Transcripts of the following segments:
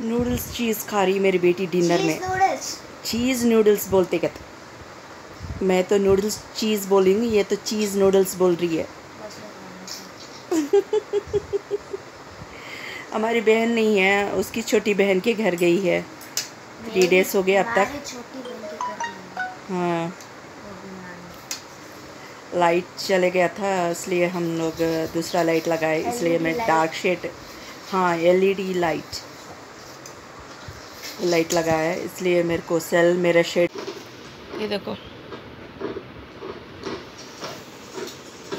Noodles चीज़ खा रही मेरी बेटी डिनर में। चीज़ नूडल्स बोलते क्या? मैं तो नूडल्स चीज़ बोलूँगी, ये तो चीज़ नूडल्स बोल रही है। हमारी बहन नहीं है, उसकी छोटी बहन के घर गई है। 3 डेज़ हो गए अब तक। हाँ, लाइट चले गया था इसलिए हम लोग दूसरा लाइट लगाए, इसलिए मैं डार्क शेड, हाँ एलईडी लाइट लगाया है, इसलिए मेरे को सेल मेरा शेड। ये देखो,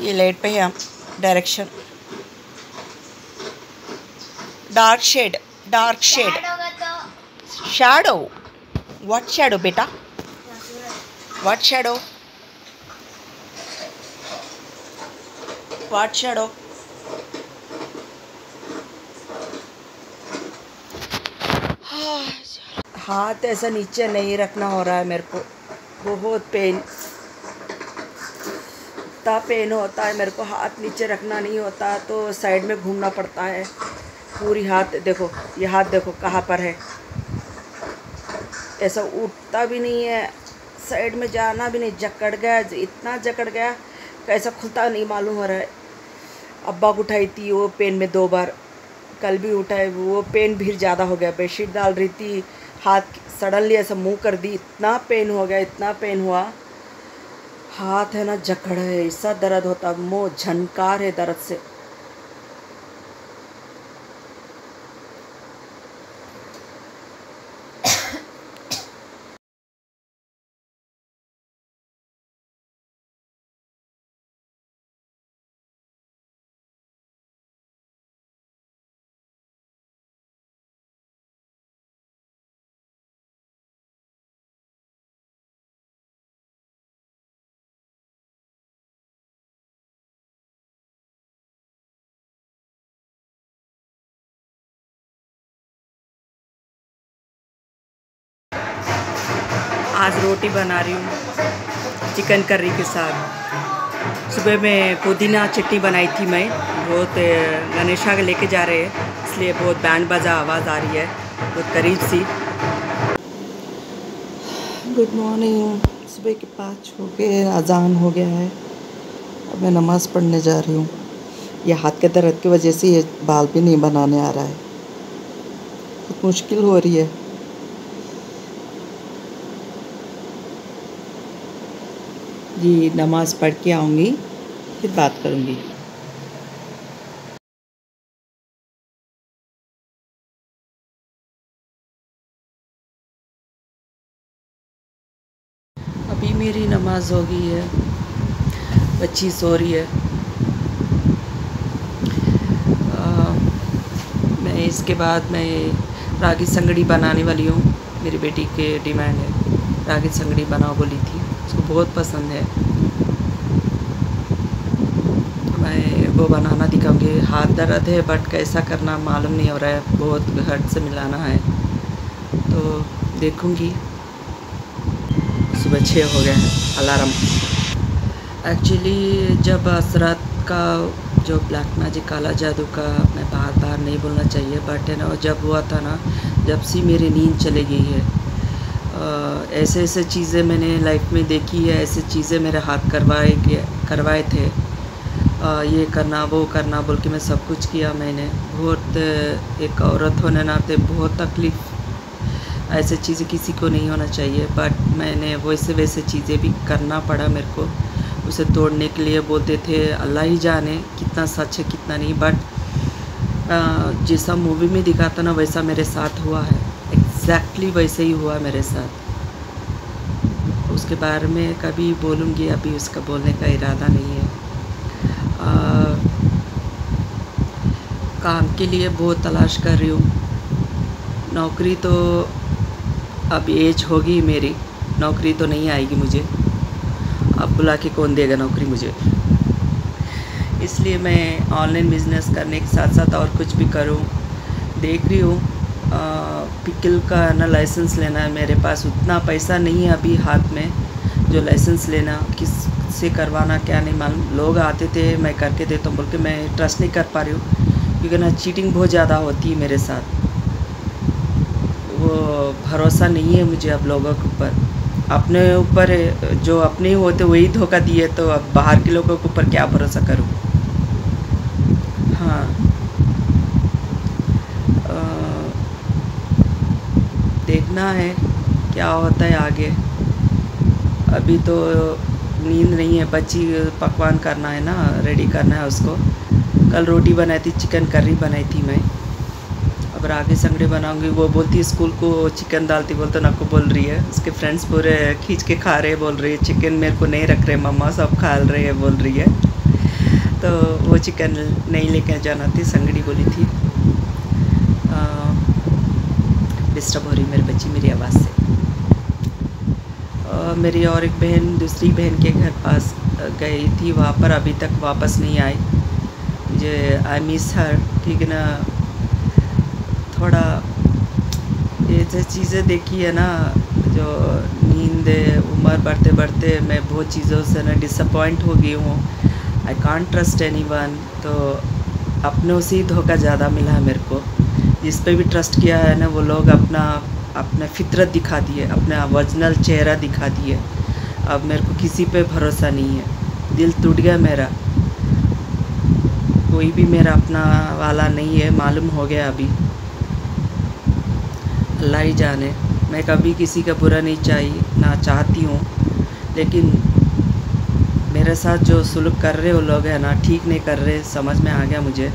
ये लाइट पे है direction, dark shade shadow. What shadow बेटा? What shadow? What shadow? हाथ ऐसा नीचे नहीं रखना हो रहा है मेरे को, बहुत पेन, इतना पेन होता है मेरे को, हाथ नीचे रखना नहीं होता तो साइड में घूमना पड़ता है। पूरी हाथ देखो, ये हाथ देखो कहाँ पर है, ऐसा उठता भी नहीं है, साइड में जाना भी नहीं, जकड़ गया, इतना जकड़ गया कैसा खुलता नहीं मालूम हो रहा है। अब्बा को उठाई थी वो पेन में 2 बार, कल भी उठाए, वो पेन भी ज़्यादा हो गया। बेडशीट डाल रही थी, हाथ सडनली ऐसा मुंह कर दी, इतना पेन हो गया, इतना पेन हुआ, हाथ है ना जकड़ है, ऐसा दर्द होता, मुँह झनकार है दर्द से। आज रोटी बना रही हूँ चिकन करी के साथ। सुबह में पुदीना चटनी बनाई थी मैं, बहुत गणेशा के लेके जा रहे हैं इसलिए बहुत बैंड बाजा आवाज़ आ रही है, बहुत करीब सी। गुड मॉर्निंग, सुबह के 5 हो गए, अजान हो गया है, अब मैं नमाज़ पढ़ने जा रही हूँ। ये हाथ के दर्द की वजह से ये बाल भी नहीं बनाने आ रहा है, बहुत मुश्किल हो रही है। जी, नमाज़ पढ़ के आऊँगी फिर बात करूँगी। अभी मेरी नमाज हो गई है, बच्ची सो रही है। मैं इसके बाद मैं रागी संगड़ी बनाने वाली हूँ, मेरी बेटी के डिमांड है, रागी संगड़ी बनाओ बोली थी, उसको बहुत पसंद है। मैं वो बनाना दिखाऊंगी। हाथ दर्द है बट कैसा करना मालूम नहीं हो रहा है, बहुत घट से मिलाना है तो देखूंगी। सुबह 6 हो गया है, अलार्म। एक्चुअली जब असरात का जो ब्लैक मैजिक काला जादू का, मैं बार नहीं बोलना चाहिए बट है ना, जब हुआ था ना, जब से मेरी नींद चली गई है। ऐसे चीज़ें मैंने लाइफ में देखी है, ऐसे चीज़ें मेरे हाथ करवाए थे। ये करना वो करना बोल के मैं सब कुछ किया मैंने। बहुत एक औरत होने नाते बहुत तकलीफ़, ऐसे चीज़ें किसी को नहीं होना चाहिए बट मैंने वैसे चीज़ें भी करना पड़ा मेरे को। उसे तोड़ने के लिए बोलते थे, अल्लाह ही जाने कितना सच है कितना नहीं, बट जैसा मूवी में दिखाता ना वैसा मेरे साथ हुआ है, एग्जैक्टली वैसे ही हुआ मेरे साथ। उसके बारे में कभी बोलूँगी, अभी उसका बोलने का इरादा नहीं है। काम के लिए बहुत तलाश कर रही हूँ। नौकरी तो अब एज होगी मेरी, नौकरी तो नहीं आएगी मुझे, अब बुला के कौन देगा नौकरी मुझे। इसलिए मैं ऑनलाइन बिज़नेस करने के साथ साथ और कुछ भी करूँ, देख रही हूँ। पिकल का ना लाइसेंस लेना है, मेरे पास उतना पैसा नहीं है अभी हाथ में जो लाइसेंस लेना, किस से करवाना क्या नहीं मालूम। लोग आते थे मैं करके देता हूँ बोल के, मैं ट्रस्ट नहीं कर पा रही हूँ क्योंकि ना चीटिंग बहुत ज़्यादा होती है मेरे साथ। भरोसा नहीं है मुझे अब लोगों के ऊपर। अपने ऊपर जो अपने ही होते वही धोखा दिए, तो अब बाहर के लोगों के ऊपर क्या भरोसा करूं। हाँ, देखना है क्या होता है आगे। अभी तो नींद नहीं है, बच्ची पकवान करना है ना, रेडी करना है उसको। कल रोटी बनाई थी, चिकन करी बनाई थी मैं। अब आगे संगड़ी बनाऊंगी। वो बोलती है स्कूल को चिकन डालती, बोलते नको बोल रही है। उसके फ्रेंड्स पूरे खींच के खा रहे, बोल रही है चिकन मेरे को नहीं रख रहे मम्मा, सब खा रहे हैं बोल रही है। तो वो चिकन नहीं लेकर जाना थी, संगड़ी बोली थी। डिस्टर्ब हो रही मेरी बच्ची मेरी आवाज़ से। मेरी और एक बहन दूसरी बहन के घर पास गई थी, वहाँ पर अभी तक वापस नहीं आई। मुझे आई मिस हर, ठीक है ना। थोड़ा ये जो चीज़ें देखी है ना, जो नींद उम्र बढ़ते बढ़ते मैं बहुत चीज़ों से ना डिसअपॉइंट हो गई हूँ। I can't trust anyone. तो अपनों से ही धोखा ज़्यादा मिला है मेरे को। जिस पे भी ट्रस्ट किया है ना, वो लोग अपना फितरत दिखा दिए, अपना ओरिजिनल चेहरा दिखा दिए। अब मेरे को किसी पे भरोसा नहीं है, दिल टूट गया मेरा। कोई भी मेरा अपना वाला नहीं है, मालूम हो गया अभी। अल्लाह ही जाने। मैं कभी किसी का बुरा नहीं ना चाहती हूँ, लेकिन मेरे साथ जो सुलूक कर रहे वो लोग हैं ना, ठीक नहीं कर रहे। समझ में आ गया मुझे।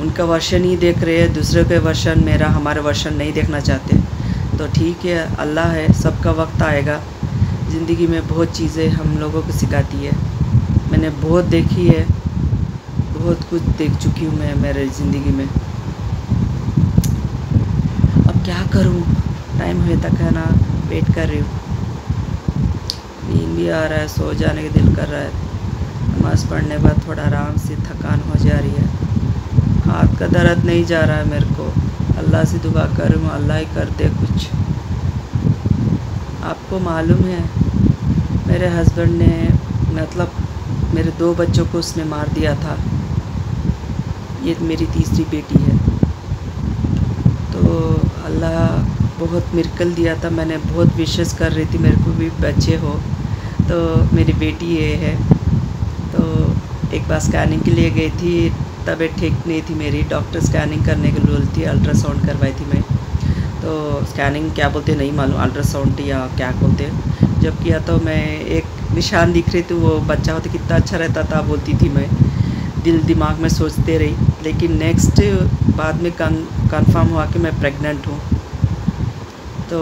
उनका वर्शन ही देख रहे हैं, दूसरे के वर्शन, हमारे वर्शन नहीं देखना चाहते। तो ठीक है, अल्लाह है, सबका वक्त आएगा। ज़िंदगी में बहुत चीज़ें हम लोगों को सिखाती है। मैंने बहुत देखी है, बहुत कुछ देख चुकी हूँ मैं मेरे ज़िंदगी में। अब क्या करूँ, टाइम हुए तक है ना वेट कर रही हूँ। नींद भी आ रहा है, सो जाने का दिल कर रहा है। नमाज़ पढ़ने के बाद थोड़ा आराम से थकान हो जा रही है। हाथ का दर्द नहीं जा रहा है मेरे को। अल्लाह से दुआ करूँ, अल्लाह ही कर दे कुछ। आपको मालूम है, मेरे हस्बैंड ने, मतलब मेरे 2 बच्चों को उसने मार दिया था। ये मेरी तीसरी बेटी है। तो अल्लाह बहुत मिरेकल दिया था। मैंने बहुत विशेस कर रही थी मेरे को भी बच्चे हो। तो मेरी बेटी ये है। तो एक बार स्कैनिंग के लिए गई थी, तबीयत ठीक नहीं थी मेरी। डॉक्टर स्कैनिंग करने के लिए बोलती, अल्ट्रासाउंड करवाई थी मैं। तो स्कैनिंग क्या बोलते नहीं मालूम, अल्ट्रासाउंड या क्या बोलते। जब किया तो मैं एक निशान दिख रही थी, वो बच्चा होता कितना अच्छा रहता था बोलती थी मैं। दिल दिमाग में सोचते रही, लेकिन नेक्स्ट बाद में कंफर्म हुआ कि मैं प्रेग्नेंट हूँ। तो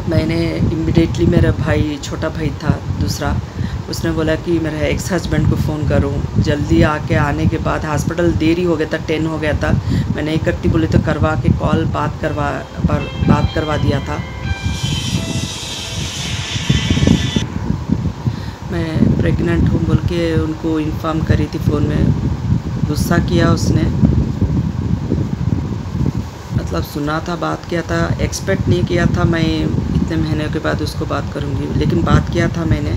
मैंने इमीडिएटली, मेरा भाई, छोटा भाई था दूसरा, उसने बोला कि मेरे एक्स हस्बैंड को फ़ोन करूं। जल्दी आने के बाद हॉस्पिटल देरी हो गया था, 10 हो गया था। मैं नहीं करती बोली तो करवा के कॉल बात करवा दिया था। मैं प्रेग्नेंट हूँ बोल के उनको इन्फॉर्म करी थी फ़ोन में। गुस्सा किया उसने, मतलब सुना था, बात किया था। एक्सपेक्ट नहीं किया था मैं इतने महीने के बाद उसको बात करूँगी, लेकिन बात किया था मैंने।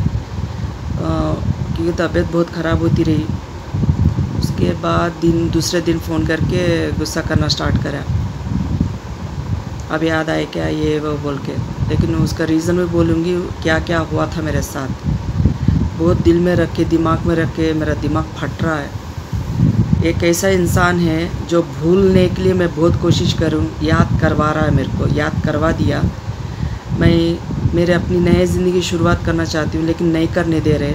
क्योंकि तबीयत बहुत ख़राब होती रही। उसके बाद दूसरे दिन फ़ोन करके गुस्सा करना स्टार्ट करा। अब याद आए क्या ये वो बोल के, लेकिन उसका रीज़न भी बोलूँगी क्या क्या हुआ था मेरे साथ। बहुत दिल में रख के, दिमाग में रख के मेरा दिमाग फट रहा है। एक ऐसा इंसान है जो भूलने के लिए मैं बहुत कोशिश करूँ, याद करवा रहा है मेरे को, याद करवा दिया। मेरे अपनी नई ज़िंदगी की शुरुआत करना चाहती हूँ, लेकिन नहीं करने दे रहे।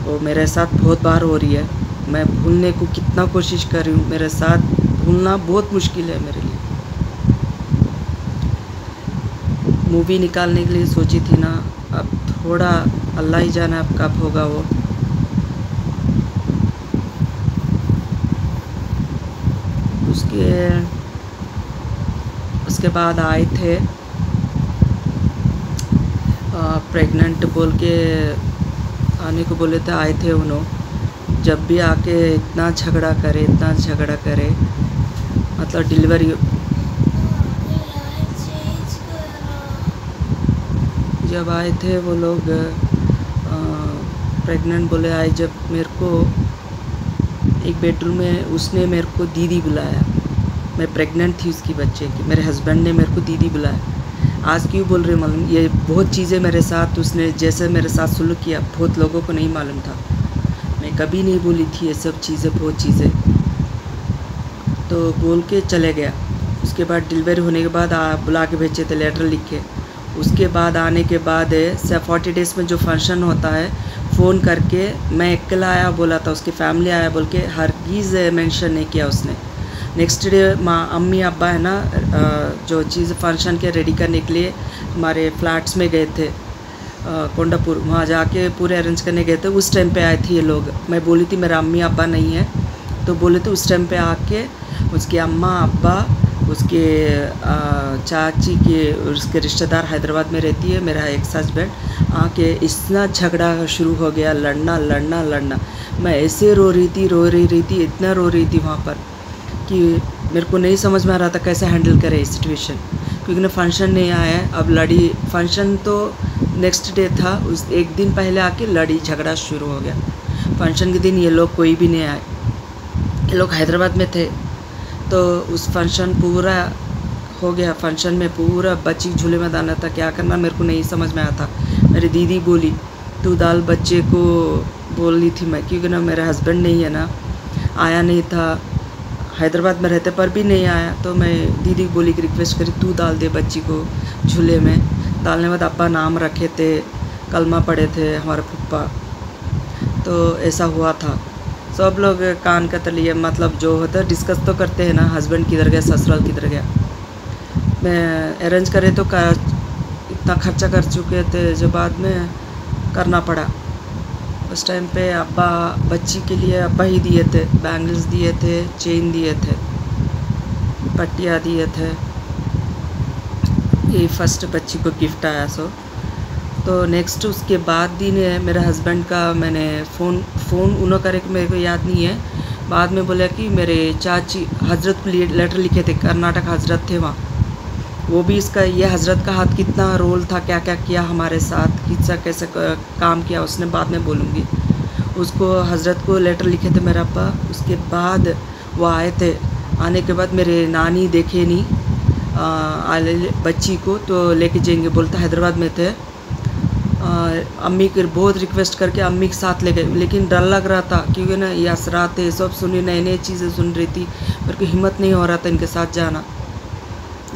वो मेरे साथ बहुत बार हो रही है। मैं भूलने को कितना कोशिश कर रही हूँ, मेरे साथ भूलना बहुत मुश्किल है मेरे लिए। मूवी निकालने के लिए सोची थी ना, अब थोड़ा अल्लाह ही जाने अब कब होगा वो। उसके बाद आए थे प्रेग्नेंट बोल के आने को बोले थे, आए थे उन्होंने। जब भी आके इतना झगड़ा करे, मतलब डिलीवरी जब आए थे वो लोग प्रेग्नेंट बोले आए। जब मेरे को एक बेडरूम में उसने मेरे को दीदी बुलाया, मैं प्रेग्नेंट थी उसकी बच्चे की। मेरे हस्बैंड ने मेरे को दीदी बुलाया। आज क्यों बोल रहे मालूम, ये बहुत चीज़ें मेरे साथ उसने जैसे मेरे साथ सुलूक किया बहुत लोगों को नहीं मालूम था। मैं कभी नहीं बोली थी ये सब चीज़ें, बहुत चीज़ें तो बोल के चले गया। उसके बाद डिलीवरी होने के बाद बुला के भेजे थे लेटर लिख के। उसके बाद आने के बाद 40 डेज़ में जो फंक्शन होता है फ़ोन करके मैं अकेला आया बोला था, उसकी फैमिली आया बोल के हरगिज़ मेंशन नहीं किया उसने। नेक्स्ट डे माँ अम्मी अब्बा है ना जो चीज़ फंक्शन के रेडी करने के लिए हमारे फ्लैट्स में गए थे कोंडापुर, वहाँ जाके पूरे अरेंज करने गए थे। उस टाइम पे आए थे ये लोग। मैं बोली थी मेरा अम्मी अब्बा नहीं है तो बोले थे उस टाइम पे आके उसके अम्मा अब्बा उसके चाची के उसके रिश्तेदार हैदराबाद में रहती है, मेरा एक्स हस्बैंड आके इतना झगड़ा शुरू हो गया, लड़ना। मैं ऐसे रो रही थी, इतना रो रही थी वहाँ पर कि मेरे को नहीं समझ में आ रहा था कैसे हैंडल करे इस सिचुएशन, क्योंकि ना फंक्शन नहीं आया है। अब लड़ी, फंक्शन तो नेक्स्ट डे था, उस एक दिन पहले आके लड़ी झगड़ा शुरू हो गया। फंक्शन के दिन ये लोग कोई भी नहीं आए, ये लोग हैदराबाद में थे। तो उस फंक्शन पूरा हो गया, फंक्शन में पूरा बच्ची झूले में डालना था, क्या करना मेरे को नहीं समझ में आता। मेरी दीदी बोली तू डाल बच्चे को, बोल रही थी मैं, क्योंकि ना मेरा हस्बैंड नहीं है ना, आया नहीं था, हैदराबाद में रहते पर भी नहीं आया। तो मैं दीदी को बोली कि रिक्वेस्ट करी तू डाल दे बच्ची को झूले में। डालने के बाद अब्बा नाम रखे थे, कलमा पढ़े थे हमारे पप्पा। तो ऐसा हुआ था। सब लोग कान का तलिए मतलब जो होता है डिस्कस तो करते हैं ना, हस्बैंड किधर गया, ससुराल किधर गया। मैं अरेंज करे तो इतना खर्चा कर चुके थे जो बाद में करना पड़ा। उस टाइम पे अब्बा बच्ची के लिए अब्बा ही दिए थे, बैंगल्स दिए थे, चेन दिए थे, पट्टियाँ दिए थे। ये फर्स्ट बच्ची को गिफ्ट आया सो। तो नेक्स्ट उसके बाद दिन मेरे हस्बैंड का मैंने फ़ोन उन्होंने करे कि मेरे को याद नहीं है, बाद में बोला कि मेरे चाची हजरत को लेटर लिखे थे, कर्नाटक हजरत थे वहाँ, वो भी इसका ये हजरत का हाथ कितना रोल था, क्या क्या किया हमारे साथ, कितना कैसे काम किया उसने बाद में बोलूँगी। उसको हजरत को लेटर लिखे थे मेरा अब्बा। उसके बाद वो आए थे, आने के बाद मेरे नानी देखे नहीं बच्ची को तो लेके जाएंगे बोलता, हैदराबाद में थे। अम्मी के बहुत रिक्वेस्ट करके अम्मी के साथ ले गए, लेकिन डर लग रहा था क्योंकि ना ये असरात थे, सब सुनी, नई चीज़ें सुन रही थी, मेरे को हिम्मत नहीं हो रहा था इनके साथ जाना।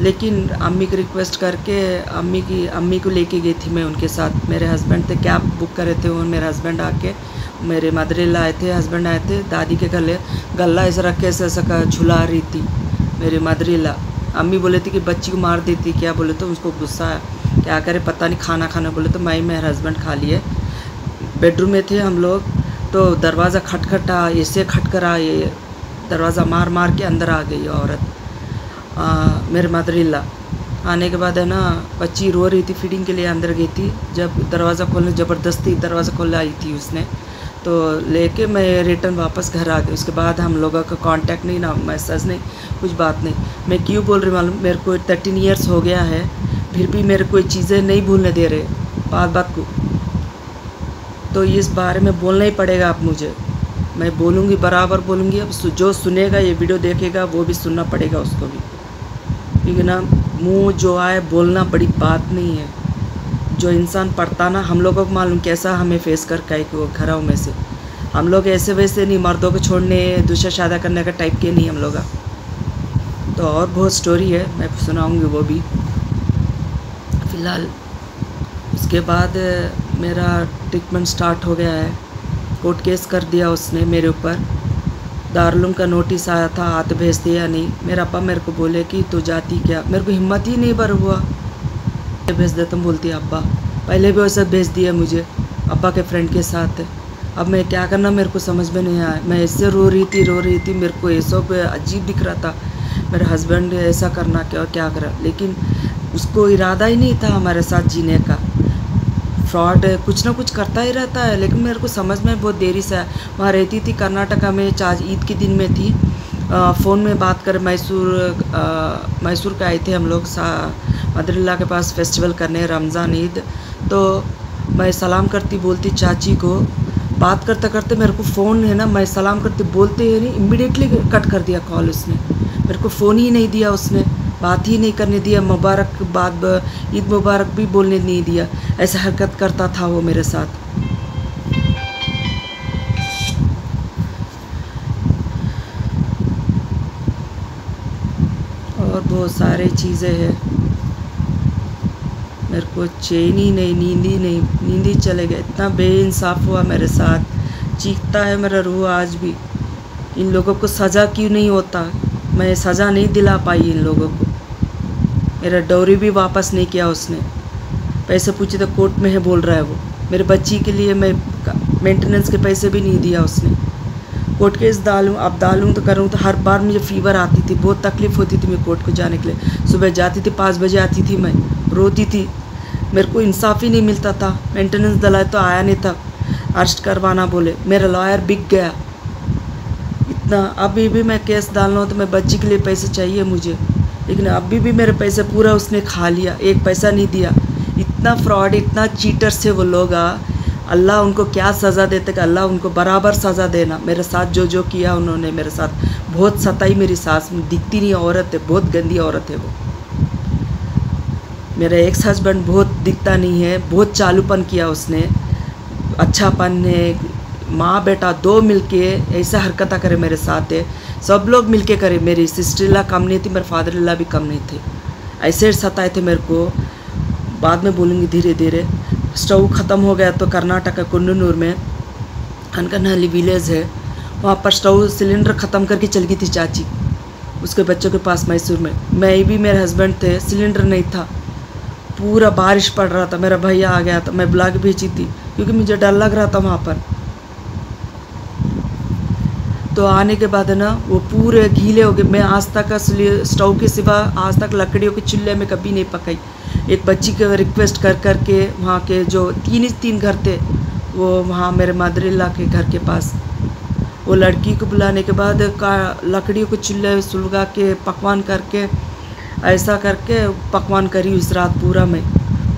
लेकिन अम्मी की रिक्वेस्ट करके अम्मी को लेके गई थी मैं उनके साथ। मेरे हस्बैंड थे, कैब बुक करे थे और मेरे हस्बैंड आके, मेरे मदर-इन-लॉ आए थे, हस्बैंड आए थे, दादी के गला ऐसा रख के ऐसा झुला रही थी मेरी मदर-इन-लॉ। अम्मी बोले थी कि बच्ची को मार देती, क्या बोले तो उसको गुस्सा आया, क्या करे पता नहीं, खाना बोले तो मैं मेरे हस्बैंड खा लिए। बेडरूम में थे हम लोग तो दरवाज़ा खटखटा, ऐसे खटखरा, ये दरवाज़ा मार के अंदर आ गई औरत, मेरे मदर-इन-लॉ। आने के बाद है ना बच्ची रो रही थी, फीडिंग के लिए अंदर गई थी। जब दरवाज़ा खोलने, ज़बरदस्ती दरवाज़ा खोल आई थी उसने, तो लेके मैं रिटर्न वापस घर आ गई। उसके बाद हम लोगों का कांटेक्ट नहीं, ना मैसेज नहीं, कुछ बात नहीं। मैं क्यों बोल रही मालूम, मेरे को 13 ईयर्स हो गया है, फिर भी मेरे कोई चीज़ें नहीं भूलने दे रहे बात को। तो इस बारे में बोलना ही पड़ेगा आप मुझे, मैं बोलूँगी, बराबर बोलूँगी। अब जो सुनेगा, ये वीडियो देखेगा, वो भी सुनना पड़ेगा उसको भी, क्योंकि ना मुँह जो आए बोलना बड़ी बात नहीं है। जो इंसान पढ़ता ना, हम लोगों को मालूम कैसा हमें फेस कर के वो घरों में से, हम लोग ऐसे वैसे नहीं, मर्दों को छोड़ने दूसरा शादी करने का टाइप के नहीं हम लोग। तो और बहुत स्टोरी है, मैं सुनाऊँगी वो भी। फ़िलहाल उसके बाद मेरा ट्रीटमेंट स्टार्ट हो गया है। कोर्ट केस कर दिया उसने मेरे ऊपर, दारुलूम का नोटिस आया था, हाथ भेज दिया नहीं। मेरा अब्बा मेरे को बोले कि तू जाती क्या, मेरे को हिम्मत ही नहीं भर हुआ, भेज देता हूँ बोलती अब्बा। पहले भी वैसे भेज दिया मुझे अब्बा के फ्रेंड के साथ। अब मैं क्या करना मेरे को समझ में नहीं आया। मैं ऐसे रो रही थी, मेरे को ये सब अजीब दिख रहा था। मेरे हस्बैंड ऐसा करना क्या करा, लेकिन उसको इरादा ही नहीं था हमारे साथ जीने का। फ्रॉड कुछ ना कुछ करता ही रहता है, लेकिन मेरे को समझ में बहुत देरी से आया। वहाँ रहती थी कर्नाटका में, आज ईद के दिन में थी, फ़ोन में बात कर, मैसूर के आए थे हम लोग मदर-इन-लॉ के पास फेस्टिवल करने, रमज़ान ईद। तो मैं सलाम करती बोलती चाची को, बात करते करते मेरे को फ़ोन है ना, मैं सलाम करती बोलते ही नहीं, इमीडिएटली कट कर दिया कॉल उसने। मेरे को फ़ोन ही नहीं दिया उसने, बात ही नहीं करने दिया, मुबारकबाद ईद मुबारक भी बोलने नहीं दिया। ऐसा हरकत करता था वो मेरे साथ। और बहुत सारी चीज़ें हैं। मेरे को चैन ही नहीं, नींद ही चले गए। इतना बेइंसाफ़ हुआ मेरे साथ, चीखता है मेरा रूह आज भी। इन लोगों को सज़ा क्यों नहीं होता? मैं सज़ा नहीं दिला पाई इन लोगों को। मेरा डॉरी भी वापस नहीं किया उसने। पैसे पूछे तो कोर्ट में है बोल रहा है वो। मेरे बच्ची के लिए मैं मेंटेनेंस के पैसे भी नहीं दिया उसने। कोर्ट केस डालूँ, अब डालूँ तो करूँ तो हर बार मुझे फ़ीवर आती थी, बहुत तकलीफ़ होती थी मैं कोर्ट को जाने के लिए। सुबह जाती थी, 5 बजे आती थी, मैं रोती थी। मेरे को इंसाफ ही नहीं मिलता था। मेंटेनेंस दिलाए तो आया नहीं था, अरेस्ट करवाना बोले। मेरा लॉयर बिक गया इतना। अभी भी मैं केस डालना हो तो मैं बच्ची के लिए पैसे चाहिए मुझे, लेकिन अभी भी मेरे पैसे पूरा उसने खा लिया, एक पैसा नहीं दिया। इतना फ्रॉड, इतना चीटर्स थे वो लोग। अल्लाह उनको क्या सज़ा देते कि अल्लाह उनको बराबर सज़ा देना। मेरे साथ जो जो किया उन्होंने मेरे साथ, बहुत सताई मेरी सास। दिखती नहीं औरत है, बहुत गंदी औरत है वो। मेरा एक्स हस्बैंड बहुत दिखता नहीं है, बहुत चालूपन किया उसने, अच्छापन है। माँ बेटा दो मिलके ऐसा हरकत करे मेरे साथ है। सब लोग मिलके करे। मेरी सिस्टर इन लॉ कम नहीं थी, मेरे फादर इन लॉ भी कम नहीं थे। ऐसे सताए थे मेरे को। बाद में बोलूँगी धीरे धीरे। स्टोव ख़त्म हो गया तो कर्नाटक कुन्नूर में अनकनहल्ली विलेज है, वहाँ पर स्टोव सिलेंडर ख़त्म करके चल गई थी चाची उसके बच्चों के पास मैसूर में। मैं भी, मेरे हस्बैंड थे, सिलेंडर नहीं था। पूरा बारिश पड़ रहा था, मेरा भैया आ गया था, मैं बुला के भेजी थी क्योंकि मुझे डर लग रहा था वहाँ पर। तो आने के बाद ना वो पूरे गीले हो गए। मैं आज तक स्टोव के सिवा आज तक लकड़ियों के चूल्हे में कभी नहीं पकाई। एक बच्ची के रिक्वेस्ट कर कर के वहाँ के जो तीन घर थे, वो वहाँ मेरे मदर इन लॉ के घर के पास, वो लड़की को बुलाने के बाद लकड़ियों के चूल्हे सुलगा के पकवान करके, ऐसा करके पकवान करी उस रात पूरा। मैं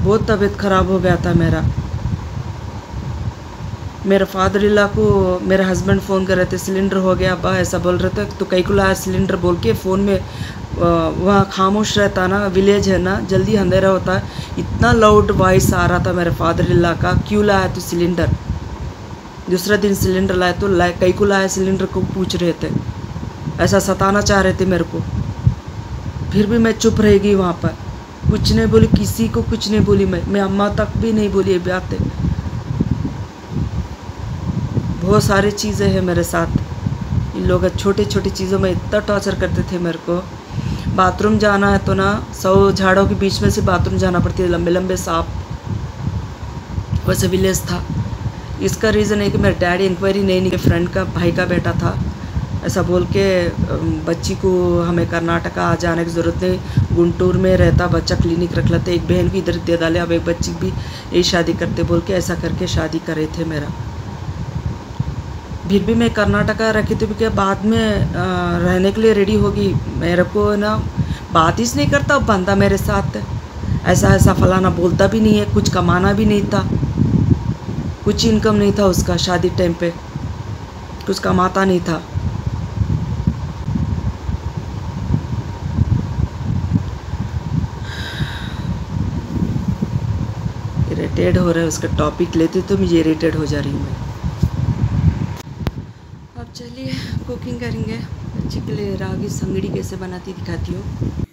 बहुत तबीयत ख़राब हो गया था मेरा। मेरे फादर इन लॉ को मेरे हस्बैंड फ़ोन कर रहे थे, सिलेंडर हो गया अब्बा, ऐसा बोल रहे थे। तो कई को लाया सिलेंडर बोल के फ़ोन में, वहाँ खामोश रहता ना, विलेज है ना, जल्दी अंधेरा होता है। इतना लाउड वॉइस आ रहा था मेरे फादर इन लॉ का, क्यों लाया तू सिलेंडर? दूसरा दिन सिलेंडर लाया तो कई को लाया सिलेंडर को पूछ रहे थे, ऐसा सताना चाह रहे थे मेरे को। फिर भी मैं चुप रह गई वहाँ पर, कुछ नहीं बोली, किसी को कुछ नहीं बोली। मैं अम्मा तक भी नहीं बोली ये बातें। बहुत सारी चीज़ें हैं मेरे साथ। इन लोग छोटी छोटी चीज़ों में इतना टॉर्चर करते थे मेरे को। बाथरूम जाना है तो ना 100 झाड़ों के बीच में से बाथरूम जाना पड़ती है, लंबे लंबे सांप। वैसे विलेज था। इसका रीज़न है कि मेरे डैडी इंक्वायरी नहीं फ्रेंड का भाई का बेटा था, ऐसा बोल के बच्ची को हमें कर्नाटका जाने की ज़रूरत नहीं, गुंटूर में रहता बच्चा, क्लिनिक रख लेते, एक बहन को इधर दे डाले, अब एक बच्ची भी यही शादी करते बोल के ऐसा करके शादी करे थे मेरा। फिर भी मैं कर्नाटका रखी थी क्योंकि बाद में रहने के लिए रेडी होगी। मेरे को ना बात ही नहीं करता बंदा मेरे साथ, ऐसा ऐसा फलाना बोलता भी नहीं है, कुछ कमाना भी नहीं था, कुछ इनकम नहीं था उसका, शादी टाइम पे कुछ कमाता नहीं था। इरिटेट हो रहा है उसका टॉपिक लेते तो मुझे इरिटेट हो जा रही हूँ मैं। अब चलिए कुकिंग करेंगे। बच्चे के लिए रागी संगड़ी कैसे बनाती दिखाती हूँ।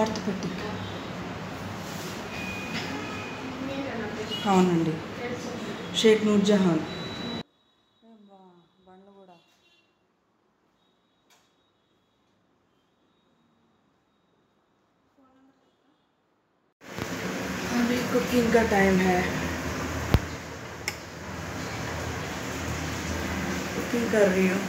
ఆర్థోపెటిక్. అవునండి, షేక్ నూర్జహాన్. బండ్లు కూడా अभी कुकिंग का टाइम है, कुकिंग कर रही हूँ।